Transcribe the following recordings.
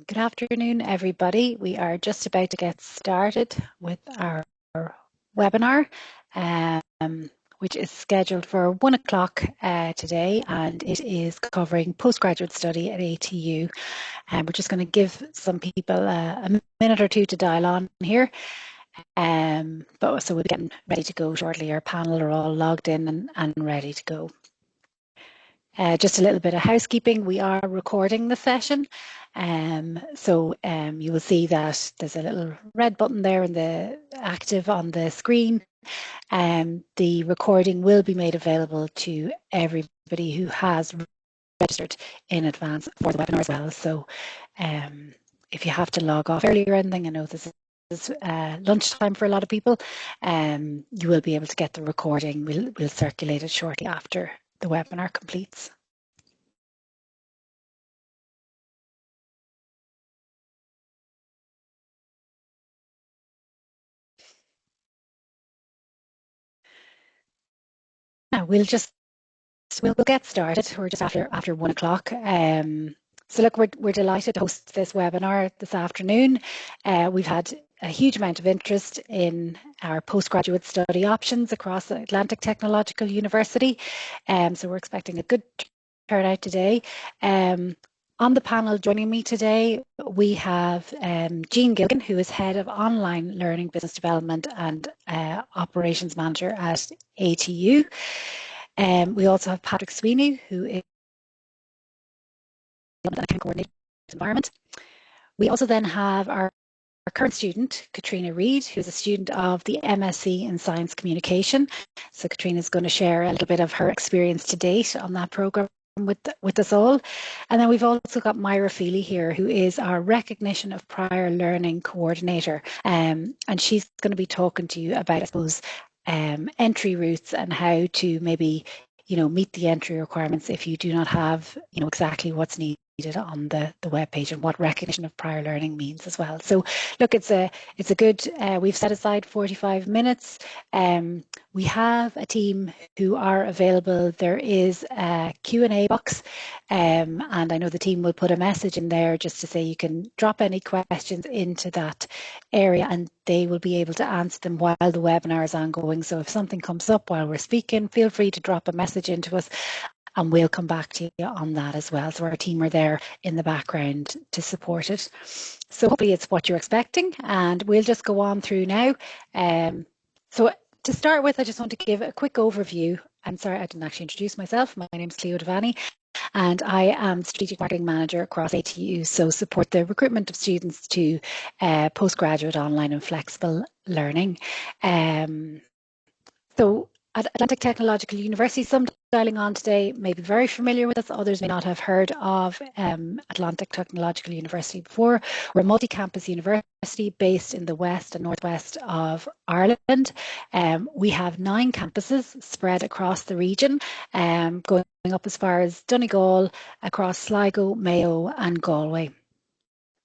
Good afternoon, everybody. We are just about to get started with our webinar, which is scheduled for 1 o'clock today, and it is covering postgraduate study at ATU. And we're just going to give some people a minute or two to dial on here. So we're getting ready to go shortly. Our panel are all logged in and ready to go. Just a little bit of housekeeping. We are recording the session. You will see that there's a little red button there in the active on the screen. The recording will be made available to everybody who has registered in advance for the webinar as well. So if you have to log off early or anything, I know this is lunchtime for a lot of people, you will be able to get the recording. We'll circulate it shortly after the webinar completes. Now we'll get started. We're just after 1 o'clock. So look, we're delighted to host this webinar this afternoon. We've had a huge amount of interest in our postgraduate study options across Atlantic Technological University. So we're expecting a good turnout today. On the panel joining me today, we have Jean Gilligan, who is Head of Online Learning Business Development and Operations Manager at ATU. We also have Patrick Sweeney, who is coordinator environment. We also then have our current student, Katrina Reid, who's a student of the MSc in Science Communication. So Katrina is going to share a little bit of her experience to date on that programme with us all. And then we've also got Myra Feely here, who is our Recognition of Prior Learning Coordinator. And she's going to be talking to you about, I suppose, entry routes and how to maybe, meet the entry requirements if you do not have, exactly what's needed on the web page and what recognition of prior learning means as well. So look, it's a good, we've set aside 45 minutes. We have a team who are available. There is a Q&A box, and I know the team will put a message in there just to say you can drop any questions into that area and they will be able to answer them while the webinar is ongoing. So if something comes up while we're speaking, feel free to drop a message into us and we'll come back to you on that as well. So our team are there in the background to support it. So hopefully it's what you're expecting, and we'll just go on through now. So to start with, I just want to give a quick overview. I'm sorry, I didn't actually introduce myself. My name is Cleo Devani, and I am Strategic Marketing Manager across ATU, so support the recruitment of students to postgraduate online and flexible learning. So at Atlantic Technological University, some dialing on today may be very familiar with us, others may not have heard of Atlantic Technological University before. We're a multi-campus university based in the west and northwest of Ireland. We have 9 campuses spread across the region, going up as far as Donegal, across Sligo, Mayo and Galway.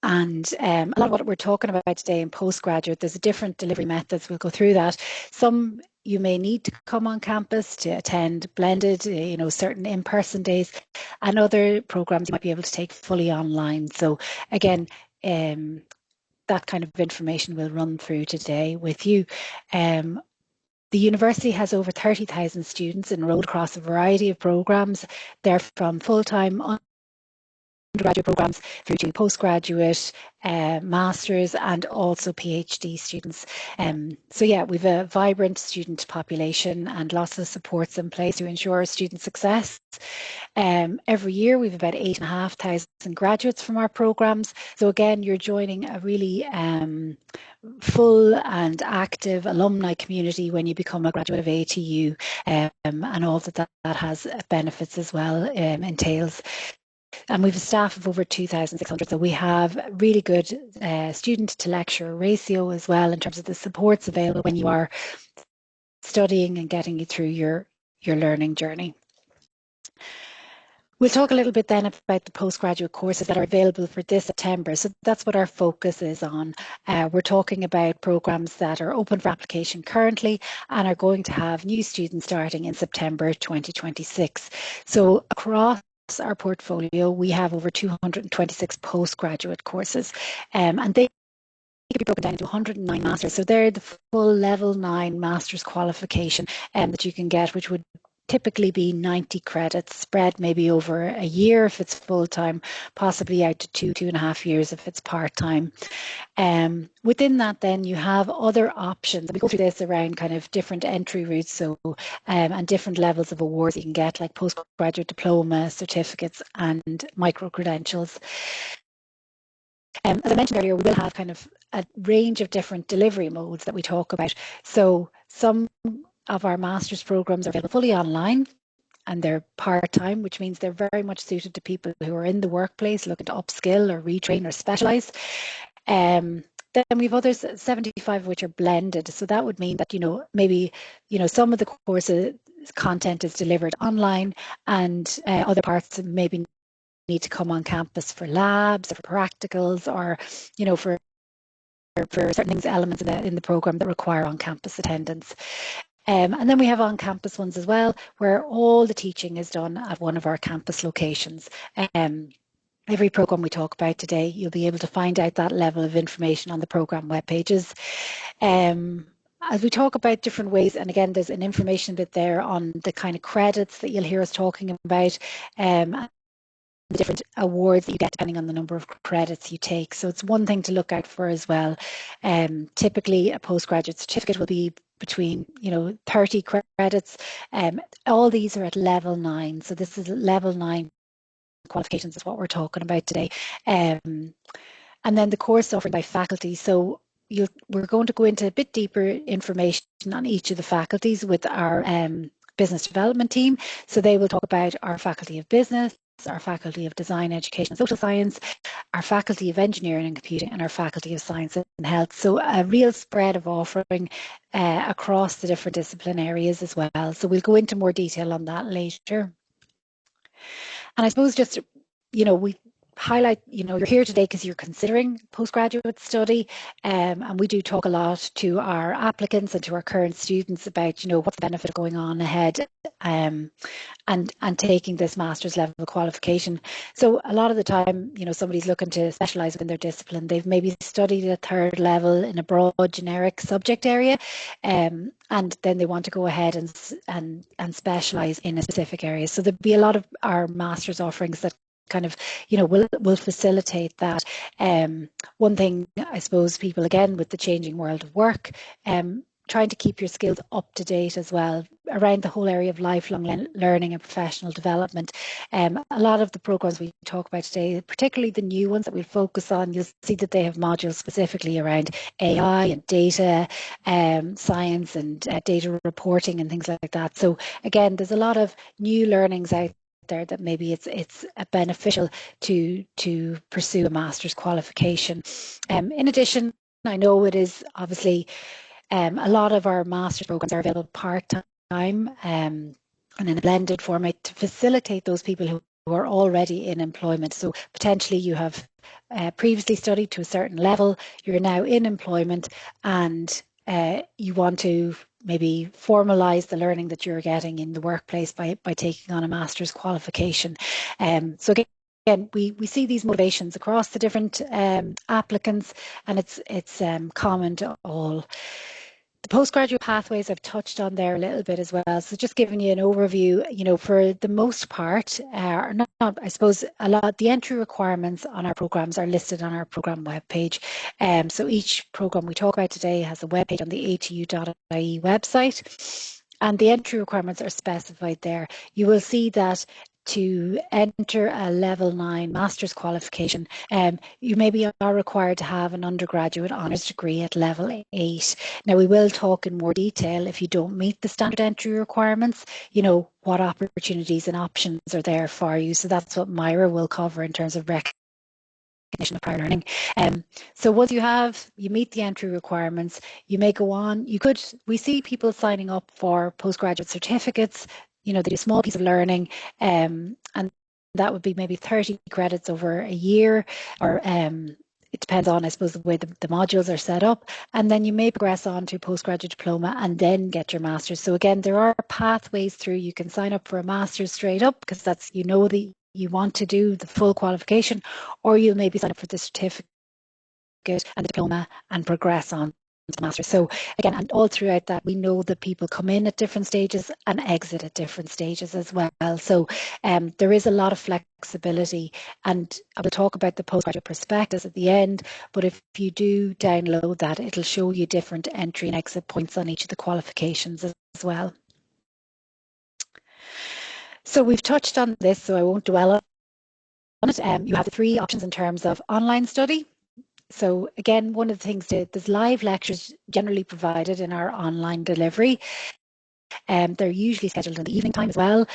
And a lot of what we're talking about today in postgraduate, there's different delivery methods. We'll go through that. Some you may need to come on campus to attend blended, certain in-person days, and other programs you might be able to take fully online. So again, that kind of information we'll run through today with you. The university has over 30,000 students enrolled across a variety of programs. They're from full-time undergraduate programs through to postgraduate, masters and also PhD students. So yeah, we've a vibrant student population and lots of supports in place to ensure student success. Every year we've about 8,500 graduates from our programs. So again, you're joining a really full and active alumni community when you become a graduate of ATU, and all that has benefits as well entails. And we have a staff of over 2,600, so we have really good student to lecturer ratio as well in terms of the supports available when you are studying and getting you through your learning journey. We'll talk a little bit then about the postgraduate courses that are available for this September. So that's what our focus is on. We're talking about programs that are open for application currently and are going to have new students starting in September 2026. So across our portfolio, we have over 226 postgraduate courses, and they can be broken down into 109 masters. So they're the full level 9 master's qualification that you can get, which would typically be 90 credits spread maybe over a year if it's full-time, possibly out to 2.5 years if it's part-time. Within that, then you have other options. We go through this around kind of different entry routes, so and different levels of awards you can get, like postgraduate diploma, certificates, and micro-credentials. As I mentioned earlier, we will have kind of a range of different delivery modes that we talk about. So some of our master's programs are available fully online, and they're part-time, which means they're very much suited to people who are in the workplace looking to upskill or retrain or specialise. Then we've others, 75 of which are blended. So that would mean that, maybe, some of the courses content is delivered online, and other parts maybe need to come on campus for labs or for practicals, or, for certain things, elements in the program that require on-campus attendance. And then we have on-campus ones as well, where all the teaching is done at one of our campus locations. Every program we talk about today, you'll be able to find out that level of information on the program web pages. As we talk about different ways, and again, there's an information bit there on the kind of credits that you'll hear us talking about, the different awards that you get depending on the number of credits you take. So it's one thing to look out for as well. Typically, a postgraduate certificate will be between 30 credits. All these are at level 9. So this is level 9 qualifications is what we're talking about today. And then the course offered by faculty. So we're going to go into a bit deeper information on each of the faculties with our business development team. So they will talk about our faculty of business, our faculty of design, education and social science, our faculty of engineering and computing, and our faculty of science and health. So a real spread of offering across the different discipline areas as well. So we'll go into more detail on that later. And I suppose just, we highlight, you're here today because you're considering postgraduate study, and we do talk a lot to our applicants and to our current students about, what's the benefit of going on ahead and taking this master's level qualification. So a lot of the time, somebody's looking to specialise within their discipline. They've maybe studied at 3rd level in a broad generic subject area, and then they want to go ahead and specialise in a specific area. So there'll be a lot of our master's offerings that kind of, will facilitate that. One thing, I suppose, people, again, with the changing world of work, trying to keep your skills up to date as well around the whole area of lifelong learning and professional development. A lot of the programs we talk about today, particularly the new ones that we'll focus on, you'll see that they have modules specifically around AI and data science and data reporting and things like that. So again, there's a lot of new learnings out there that maybe it's beneficial to pursue a master's qualification. In addition, I know it is obviously a lot of our master's programs are available part-time and in a blended format to facilitate those people who are already in employment. So potentially you have previously studied to a certain level, you're now in employment, and you want to maybe formalise the learning that you're getting in the workplace by taking on a master's qualification. So again, we see these motivations across the different applicants, and it's common to all. The postgraduate pathways I've touched on there a little bit as well. So just giving you an overview, for the most part, I suppose a lot, the entry requirements on our programs are listed on our program webpage. So each program we talk about today has a webpage on the atu.ie website, and the entry requirements are specified there. You will see that to enter a level 9 master's qualification, you maybe are required to have an undergraduate honours degree at level 8. Now, we will talk in more detail if you don't meet the standard entry requirements, what opportunities and options are there for you. So that's what Myra will cover in terms of recognition of prior learning. So once you meet the entry requirements, you may go on. We see people signing up for postgraduate certificates. They do a small piece of learning, and that would be maybe 30 credits over a year, or it depends on, I suppose, the way the modules are set up. And then you may progress on to postgraduate diploma and then get your master's. So again, there are pathways through. You can sign up for a master's straight up because that's, the you want to do the full qualification, or you'll maybe sign up for the certificate and the diploma and progress on to the master. So again, and all throughout that, we know that people come in at different stages and exit at different stages as well. So there is a lot of flexibility, and I will talk about the postgraduate prospectus at the end, but if you do download that, it'll show you different entry and exit points on each of the qualifications as well. So we've touched on this, so I won't dwell on it. You have the 3 options in terms of online study. So again, one of the things, there's live lectures generally provided in our online delivery. They're usually scheduled in the evening time as well,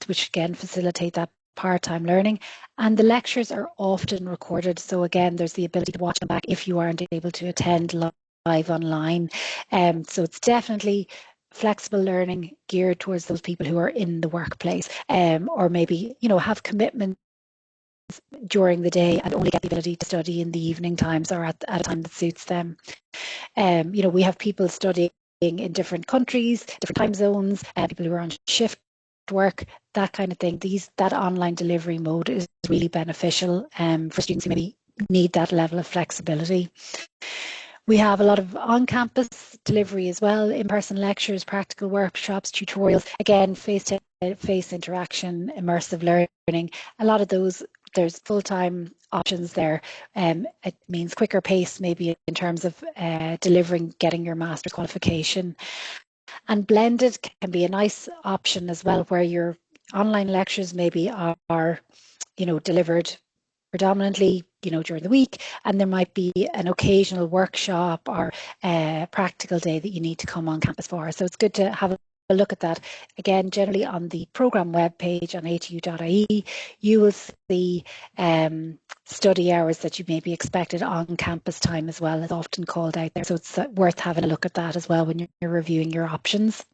which again facilitate that part-time learning. And the lectures are often recorded. So again, there's the ability to watch them back if you aren't able to attend live online. So it's definitely flexible learning geared towards those people who are in the workplace, or maybe, have commitments during the day and only get the ability to study in the evening times or at a time that suits them. We have people studying in different countries, different time zones, people who are on shift work, that kind of thing. That online delivery mode is really beneficial for students who maybe need that level of flexibility. We have a lot of on-campus delivery as well, in-person lectures, practical workshops, tutorials, again, face-to-face interaction, immersive learning. A lot of those, there's full-time options there. It means quicker pace maybe in terms of getting your master's qualification. And blended can be a nice option as well, where your online lectures maybe are delivered predominantly, during the week, and there might be an occasional workshop or a practical day that you need to come on campus for. So it's good to have a look at that. Again, generally on the programme webpage on atu.ie, you will see study hours that you may be expected on campus time as well, is often called out there. So it's worth having a look at that as well when you're reviewing your options.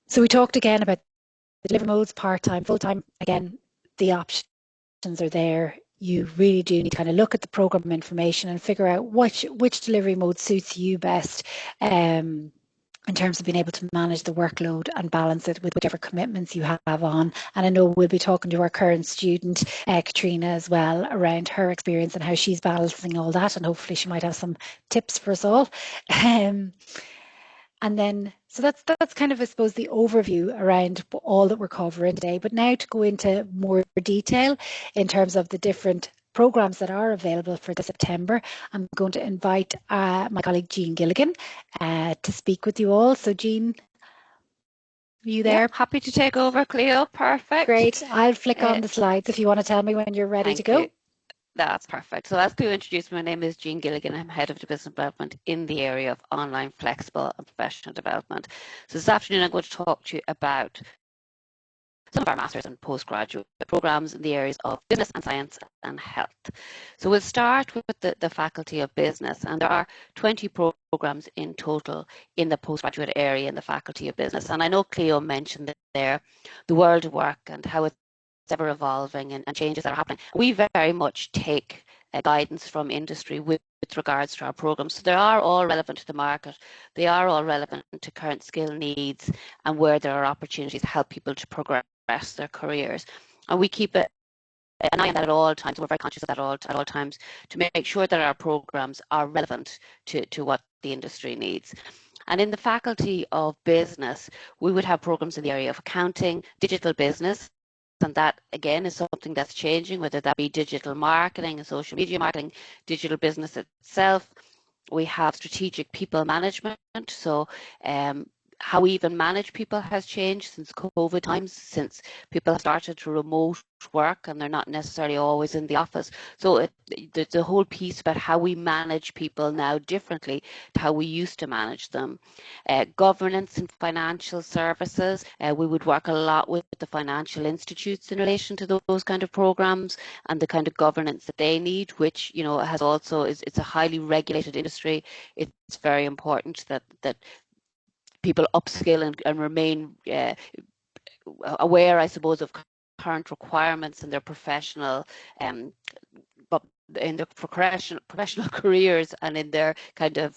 So we talked again about the delivery modes, part-time, full-time. Again, the options are there. You really do need to kind of look at the program information and figure out which delivery mode suits you best in terms of being able to manage the workload and balance it with whichever commitments you have on. And I know we'll be talking to our current student, Katrina, as well, around her experience and how she's balancing all that, and hopefully she might have some tips for us all. And then, so that's kind of, I suppose, the overview around all that we're covering today. But now to go into more detail in terms of the different programs that are available for the September, I'm going to invite my colleague Jean Gilligan to speak with you all. So Jean, are you there? Yep, happy to take over, Cleo. Perfect. Great. I'll flick on the slides if you want to tell me when you're ready to go. You. That's perfect. So as Cleo introduced, my name is Jean Gilligan. I'm Head of Business Development in the area of online, flexible and professional development. So this afternoon I'm going to talk to you about some of our master's and postgraduate programs in the areas of business and science and health. So we'll start with the Faculty of Business, and there are 20 programs in total in the postgraduate area in the Faculty of Business. And I know Cleo mentioned there the world of work and how it's ever evolving and changes that are happening. We very much take guidance from industry with regards to our programs. So they are all relevant to the market. They are all relevant to current skill needs and where there are opportunities to help people to progress their careers. And we keep an eye on that at all times. We're very conscious of that at all times to make sure that our programs are relevant to what the industry needs. And in the Faculty of Business, we would have programs in the area of accounting, digital business, and that again is something that's changing, whether that be digital marketing and social media marketing, digital business itself. We have strategic people management, so how we even manage people has changed since COVID times, since people have started to remote work and they're not necessarily always in the office. So the whole piece about how we manage people now differently to how we used to manage them. Governance and financial services, we would work a lot with the financial institutes in relation to those kind of programs and the kind of governance that they need, which has also it's a highly regulated industry. It's very important that people upskill and remain aware, I suppose, of current requirements in their professional in their professional careers and in their kind of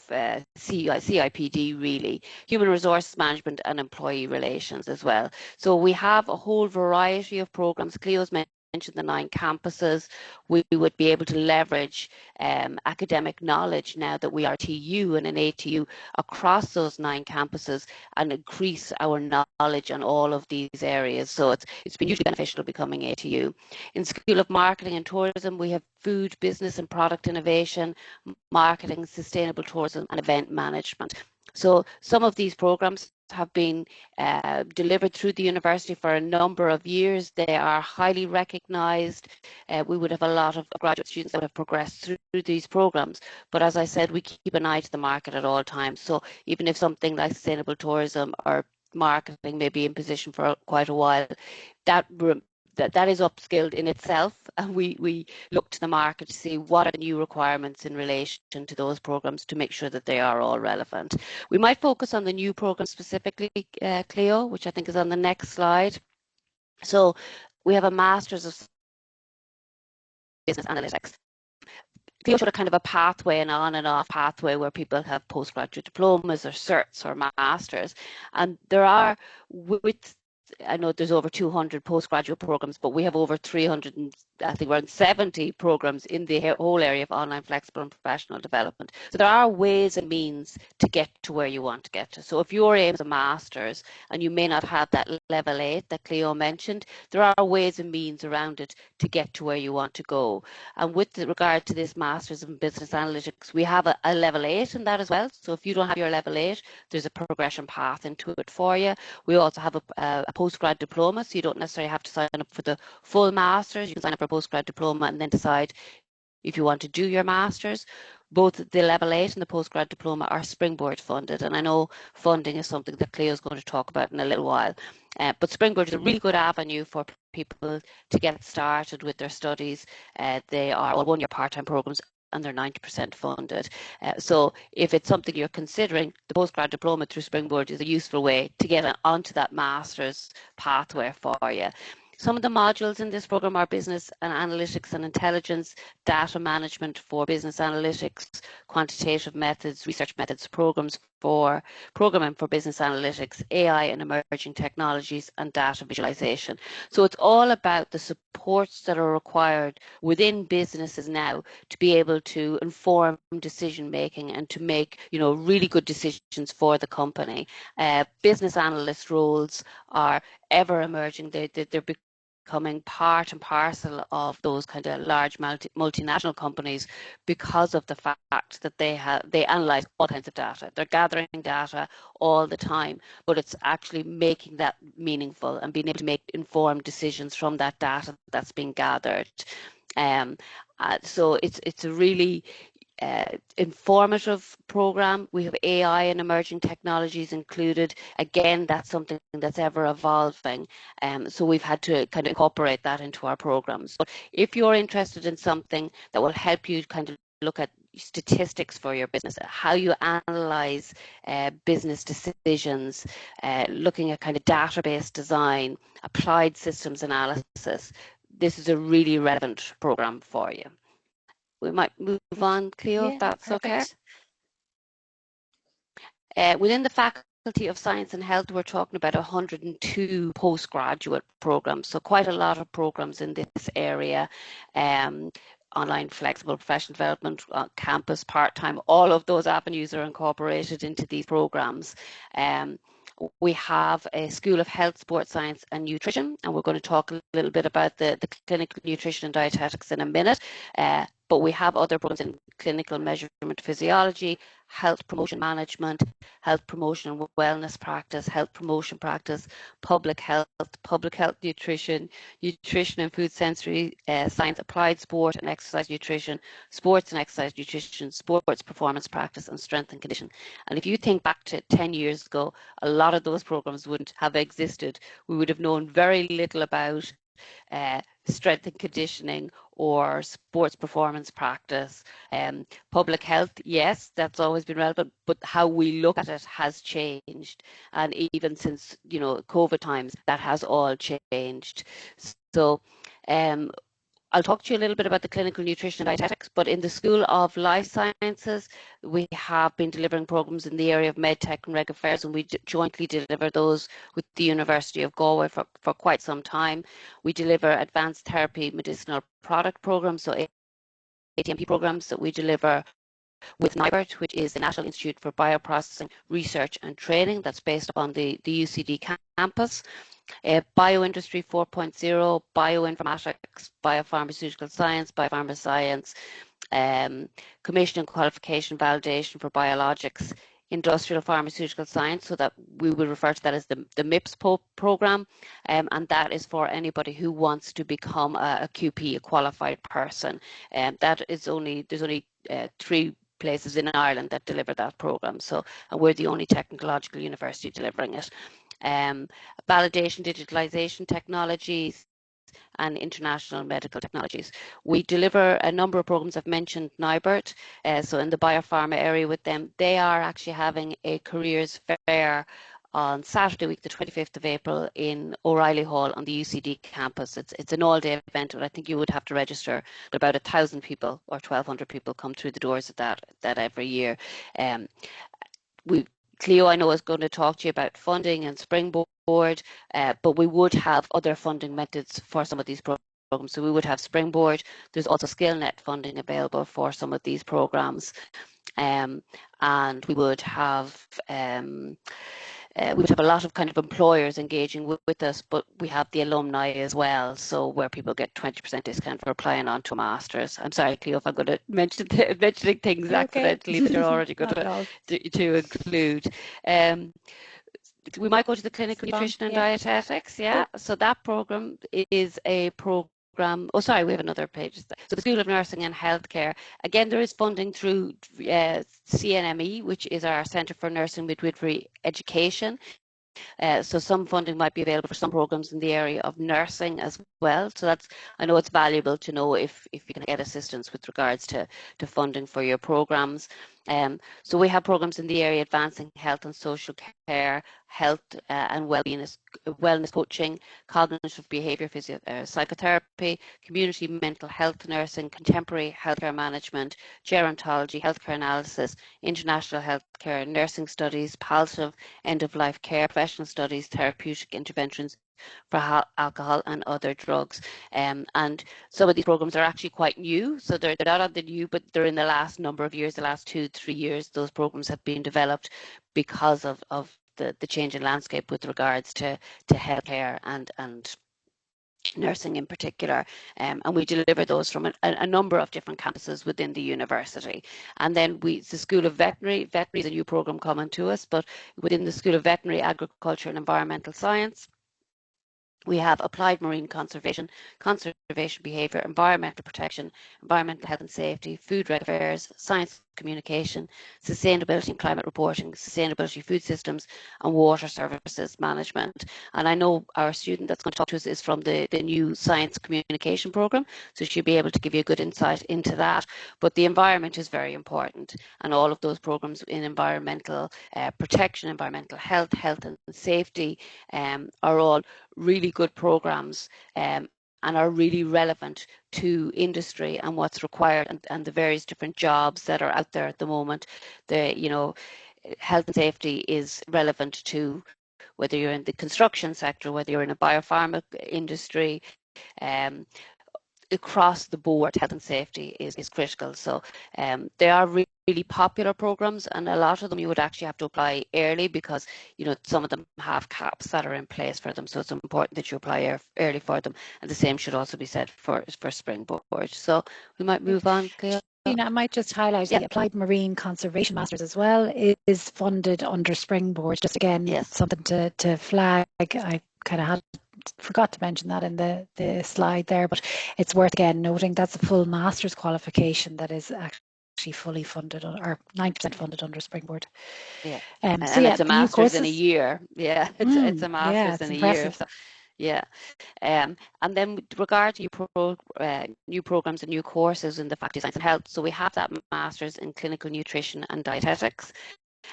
CIPD, really, human resources management and employee relations as well. So we have a whole variety of programs. Cleo's mentioned the 9 campuses. We would be able to leverage academic knowledge now that we are TU and an ATU across those 9 campuses and increase our knowledge on all of these areas. So it's been hugely beneficial becoming ATU. In School of Marketing and Tourism, we have food, business and product innovation, marketing, sustainable tourism and event management. So some of these programs have been delivered through the university for a number of years. They are highly recognised. We would have a lot of graduate students that have progressed through these programs. But as I said, we keep an eye to the market at all times. So even if something like sustainable tourism or marketing may be in position for quite a while, that is upskilled in itself, and we look to the market to see what are the new requirements in relation to those programs to make sure that they are all relevant. We might focus on the new program specifically, Cleo, which I think is on the next slide. So we have a Masters of Business Analytics. Cleo showed a kind of a pathway, an on and off pathway where people have postgraduate diplomas or certs or masters, and there are, with I know there's over 200 postgraduate programs, but we have over 300 and I think around 70 programs in the whole area of online, flexible and professional development. So there are ways and means to get to where you want to get to. So if your aim is a master's and you may not have that level 8 that Cleo mentioned, there are ways and means around it to get to where you want to go. And with regard to this master's in business analytics, we have a level 8 in that as well. So if you don't have your level 8, there's a progression path into it for you. We also have a postgrad diploma, so you don't necessarily have to sign up for the full master's. You can sign up for a postgrad diploma and then decide if you want to do your master's. Both the level 8 and the postgrad diploma are Springboard funded, and I know funding is something that Cleo is going to talk about in a little while. But Springboard is a really good avenue for people to get started with their studies. They are all one-year part-time programs and they're 90% funded. So if it's something you're considering, the postgrad diploma through Springboard is a useful way to get onto that master's pathway for you. Some of the modules in this program are business and analytics and intelligence, data management for business analytics, quantitative methods, research methods, programming for business analytics, AI and emerging technologies, and data visualization. So it's all about the supports that are required within businesses now to be able to inform decision making and to make, really good decisions for the company. Business analyst roles are ever emerging. They're becoming part and parcel of those kind of large multinational companies because of the fact that they analyze all kinds of data. They're gathering data all the time, but it's actually making that meaningful and being able to make informed decisions from that data that's being gathered. So it's a really informative program. We have AI and emerging technologies included. Again, that's something that's ever evolving. So we've had to kind of incorporate that into our programs. But if you're interested in something that will help you kind of look at statistics for your business, how you analyze business decisions, looking at kind of database design, applied systems analysis, this is a really relevant program for you. We might move on, Cleo, if that's perfect. Okay. Within the Faculty of Science and Health, we're talking about 102 postgraduate programs, so quite a lot of programs in this area. Online, flexible, professional development, campus, part-time, all of those avenues are incorporated into these programs. We have a School of Health, Sports Science and Nutrition, and we're going to talk a little bit about the clinical nutrition and dietetics in a minute. But we have other programs in clinical measurement physiology, health promotion management, health promotion and wellness practice, health promotion practice, public health nutrition, nutrition and food sensory science, applied sport and exercise nutrition, sports and exercise nutrition, sports performance practice, and strength and condition. And if you think back to 10 years ago, a lot of those programs wouldn't have existed. We would have known very little about strength and conditioning or sports performance practice. Public health, yes, that's always been relevant, but how we look at it has changed. And even since, COVID times, that has all changed. So I'll talk to you a little bit about the clinical nutrition and dietetics, but in the School of Life Sciences, we have been delivering programs in the area of medtech and reg affairs, and we jointly deliver those with the University of Galway for quite some time. We deliver advanced therapy medicinal product programs, so ATMP programs that we deliver with NIBRT, which is the National Institute for Bioprocessing Research and Training, that's based upon the UCD campus. Bioindustry 4.0, bioinformatics, biopharmaceutical science, biopharma science, commission and qualification validation for biologics, industrial pharmaceutical science, so that we will refer to that as the MIPS program, and that is for anybody who wants to become a QP, a qualified person. That is there's only 3 places in Ireland that deliver that program, so we're the only technological university delivering it. Validation, digitalization technologies, and international medical technologies. We deliver a number of programs. I've mentioned NIBRT, so in the biopharma area with them, they are actually having a careers fair on Saturday week, the 25th of April in O'Reilly Hall on the UCD campus. It's an all-day event, but I think you would have to register. About 1,000 people or 1,200 people come through the doors of that every year. Cleo, I know, is going to talk to you about funding and Springboard, but we would have other funding methods for some of these programs. So we would have Springboard. There's also SkillNet funding available for some of these programs, and we would have a lot of kind of employers engaging with us, but we have the alumni as well, so where people get 20% discount for applying onto a master's. I'm sorry, Cleo, if I'm going to mentioning things accidentally that you're already going to include. We might go to the clinical nutrition and dietetics. So that program is a program. Oh, sorry, we have another page. So the School of Nursing and Healthcare. Again, there is funding through CNME, which is our Centre for Nursing Midwifery Education. So some funding might be available for some programs in the area of nursing as well. So I know it's valuable to know if you can get assistance with regards to funding for your programs. So we have programs in the area advancing health and social care, health and wellness coaching, cognitive behaviour psychotherapy, community mental health nursing, contemporary healthcare management, gerontology, healthcare analysis, international healthcare, nursing studies, palliative end-of-life care, professional studies, therapeutic interventions for alcohol and other drugs. And some of these programs are actually quite new, so they're not on the new, but they're in the last number of years, the last 2-3 years, those programs have been developed because of the change in landscape with regards to healthcare and nursing in particular, and we deliver those from a number of different campuses within the university. And then the School of Veterinary is a new program coming to us, but within the School of Veterinary, Agriculture and Environmental Science, we have applied marine conservation, conservation behaviour, environmental protection, environmental health and safety, food reg affairs, science communication, sustainability and climate reporting, sustainability food systems, and water services management. And I know our student that's going to talk to us is from the new science communication programme, so she'll be able to give you a good insight into that. But the environment is very important, and all of those programmes in environmental protection, environmental health, health and safety are all really good programs and are really relevant to industry and what's required and the various different jobs that are out there at the moment. Health and safety is relevant to whether you're in the construction sector, whether you're in a biopharma industry, across the board, health and safety is critical. So they are really popular programs, and a lot of them you would actually have to apply early because some of them have caps that are in place for them. So it's important that you apply early for them, and the same should also be said for Springboard. So we might move on, Cleo. I might just highlight the Applied Marine Conservation Masters as well is funded under Springboard. Just again, something to flag. I kind of forgot to mention that in the slide there, but it's worth again noting that's a full master's qualification that is actually fully funded or 90% funded under Springboard. And it's a master's in a year. It's a master's in a year. So, and then with regard to new programs and new courses in the Faculty of Science and Health, so we have that master's in clinical nutrition and dietetics.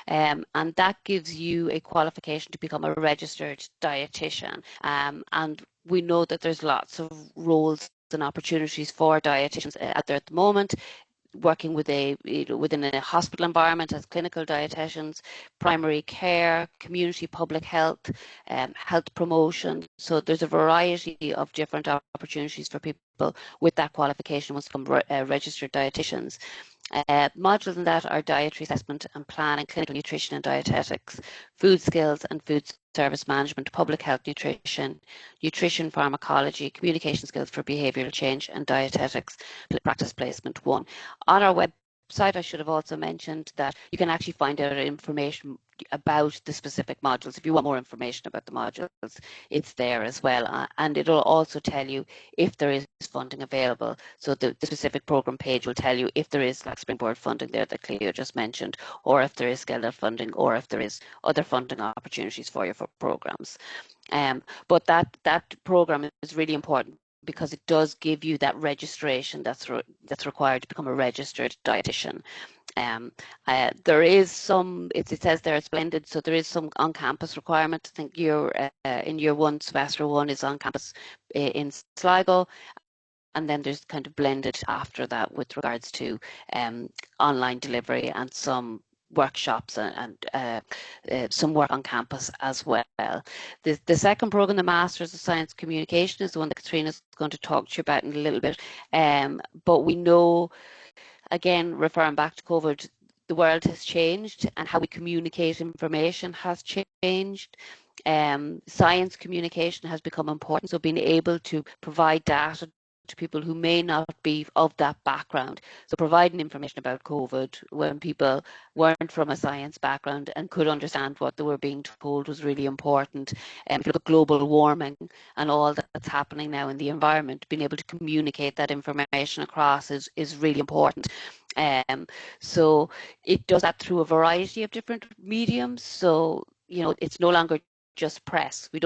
And that gives you a qualification to become a registered dietitian. And we know that there's lots of roles and opportunities for dietitians out there at the moment, working with within a hospital environment as clinical dietitians, primary care, community public health, health promotion. So there's a variety of different opportunities for people with that qualification once become registered dietitians. Modules in that are dietary assessment and planning, clinical nutrition and dietetics, food skills and food service management, public health nutrition, nutrition pharmacology, communication skills for behavioural change, and dietetics practice placement 1. On our website, I should have also mentioned that you can actually find out information about the specific modules. If you want more information about the modules, it's there as well, and it'll also tell you if there is funding available. So the specific program page will tell you if there is like Springboard funding there that Cleo just mentioned, or if there is scaled funding, or if there is other funding opportunities for your programs. But that program is really important because it does give you that registration that's required to become a registered dietitian. There is some, it says there it's blended, so there is some on-campus requirement. I think you're in year 1, semester 1 is on campus in Sligo, and then there's kind of blended after that with regards to online delivery and some workshops and some work on campus as well. The second program, the Masters of Science Communication, is the one that Katrina is going to talk to you about in a little bit. But we know, again, referring back to COVID, the world has changed and how we communicate information has changed. Science communication has become important, so being able to provide data to people who may not be of that background. So providing information about COVID when people weren't from a science background and could understand what they were being told was really important. If you look at global warming and all that's happening now in the environment, being able to communicate that information across is really important. So it does that through a variety of different mediums. So, you know, it's no longer just press. We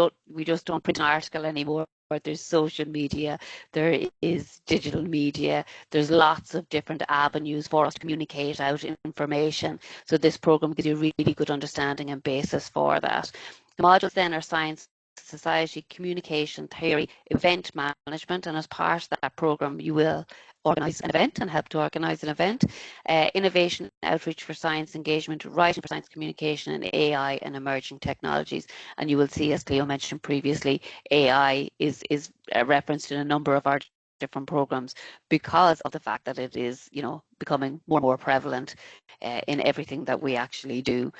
just don't print an article anymore. There's social media, there is digital media, there's lots of different avenues for us to communicate out information. So this program gives you a really good understanding and basis for that. The modules then are science, society, communication, theory, event management, and as part of that program you will organise an event and help to organise an event, innovation, outreach for science engagement, writing for science communication, and AI and emerging technologies. And you will see, as Cleo mentioned previously, AI is referenced in a number of our different programs because of the fact that it is, you know, becoming more and more prevalent in everything that we actually do.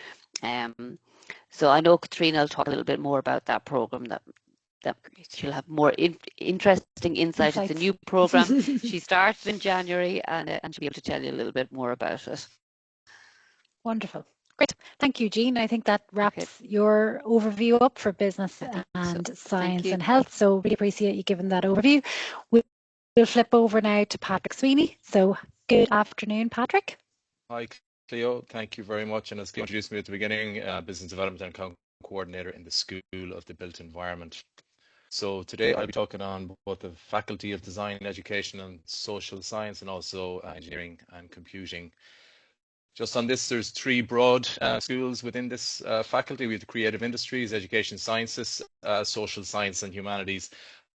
So I know Katrina will talk a little bit more about that program, that she'll have more interesting insights. It's a new program. She started in January and she'll be able to tell you a little bit more about it. Wonderful. Great. Thank you, Jean. I think that wraps your overview up for business and science and health. So really appreciate you giving that overview. We'll flip over now to Patrick Sweeney. So good afternoon, Patrick. Hi, Cleo. Thank you very much. And as Cleo introduced me at the beginning, Business Development and Account Coordinator in the School of the Built Environment. So today I'll be talking on both the Faculty of Design, Education and Social Science, and also Engineering and Computing. Just on this, there's 3 broad schools within this faculty. We have the Creative Industries, Education Sciences, Social Science and Humanities.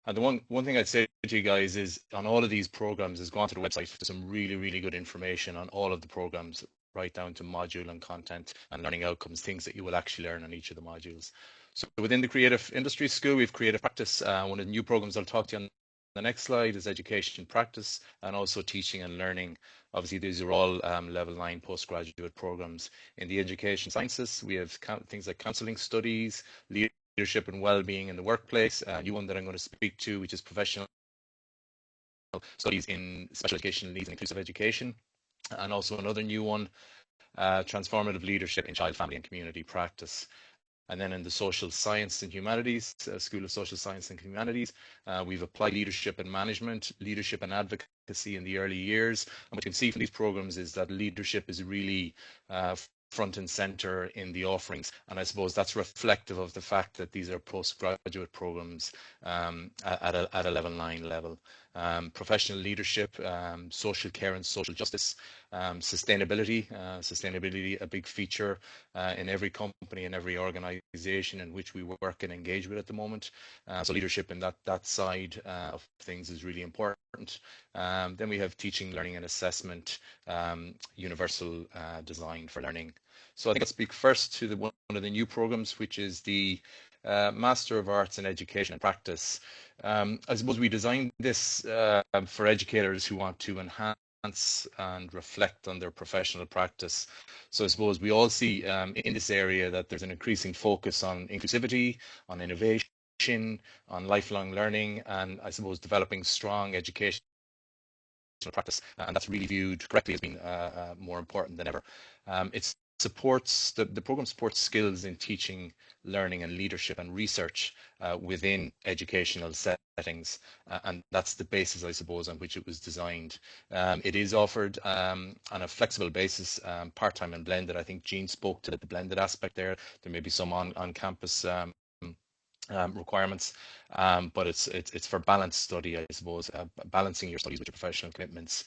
And the one thing I'd say to you guys is on all of these programs is go onto the website for some really, really good information on all of the programs, right down to module and content and learning outcomes, things that you will actually learn on each of the modules. So within the Creative Industries School, we have Creative Practice. One of the new programs I'll talk to you on the next slide is Education Practice and also Teaching and Learning. Obviously, these are all level 9 postgraduate programs. In the Education Sciences, we have things like counselling studies, leadership and well-being in the workplace. A new one that I'm going to speak to, which is professional studies in special education needs and inclusive education. And also another new one, transformative leadership in child, family and community practice. And then in the Social Science and Humanities, School of Social Science and Humanities, we've applied leadership and management, leadership and advocacy in the early years. And what you can see from these programs is that leadership is really front and center in the offerings. And I suppose that's reflective of the fact that these are postgraduate programs at a level 9 level. professional leadership, social care and social justice, sustainability. Sustainability, a big feature in every company and every organization in which we work and engage with at the moment. So leadership in that side of things is really important. Then we have teaching, learning and assessment, universal design for learning. So I think I'll speak first to one of the new programs, which is the Master of Arts in Education and Practice. I suppose we designed this for educators who want to enhance and reflect on their professional practice. So I suppose we all see in this area that there's an increasing focus on inclusivity, on innovation, on lifelong learning, and I suppose developing strong education practice, and that's really viewed correctly as being more important than ever. It supports the program supports skills in teaching, learning, and leadership and research within educational settings, and that's the basis, I suppose, on which it was designed. It is offered on a flexible basis, part-time and blended. I think Jean spoke to the blended aspect there. There may be some on-campus requirements, but it's for balanced study, I suppose, balancing your studies with your professional commitments.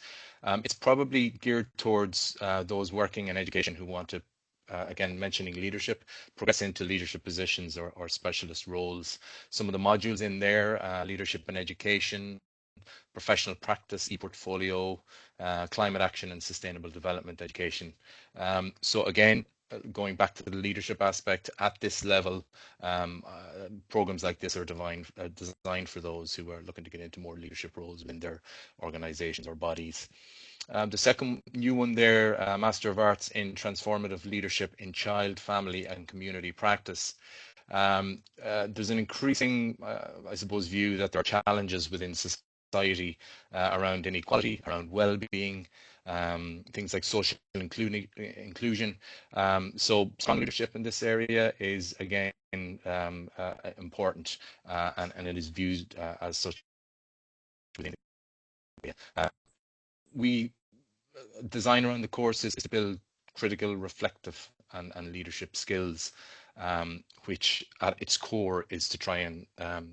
It's probably geared towards those working in education who want to, again, mentioning leadership, progress into leadership positions or specialist roles. Some of the modules in there, leadership in education, professional practice, e-portfolio, climate action and sustainable development education. So again, going back to the leadership aspect, at this level, programs like this are designed for those who are looking to get into more leadership roles within their organizations or bodies. The second new one there, Master of Arts in Transformative Leadership in Child, Family and Community Practice. There's an increasing, I suppose, view that there are challenges within society around inequality, around well-being, things like social inclusion. So strong leadership in this area is, again, important, and it is viewed as such within the area. We design around the course is to build critical, reflective and leadership skills, which at its core is to try and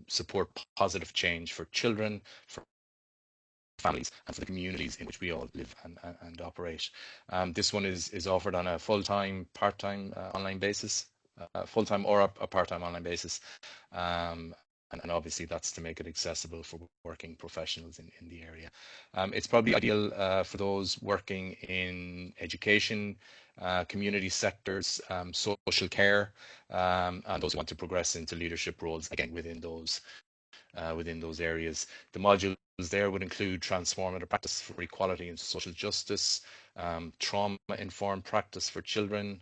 support positive change for children, for families and for the communities in which we all live and operate. This one is offered on a full-time, part-time online basis, full-time or a part-time online basis. And obviously that's to make it accessible for working professionals in the area. It's probably ideal for those working in education, community sectors, social care, and those who want to progress into leadership roles, again, within those areas. The modules there would include transformative practice for equality and social justice, trauma-informed practice for children,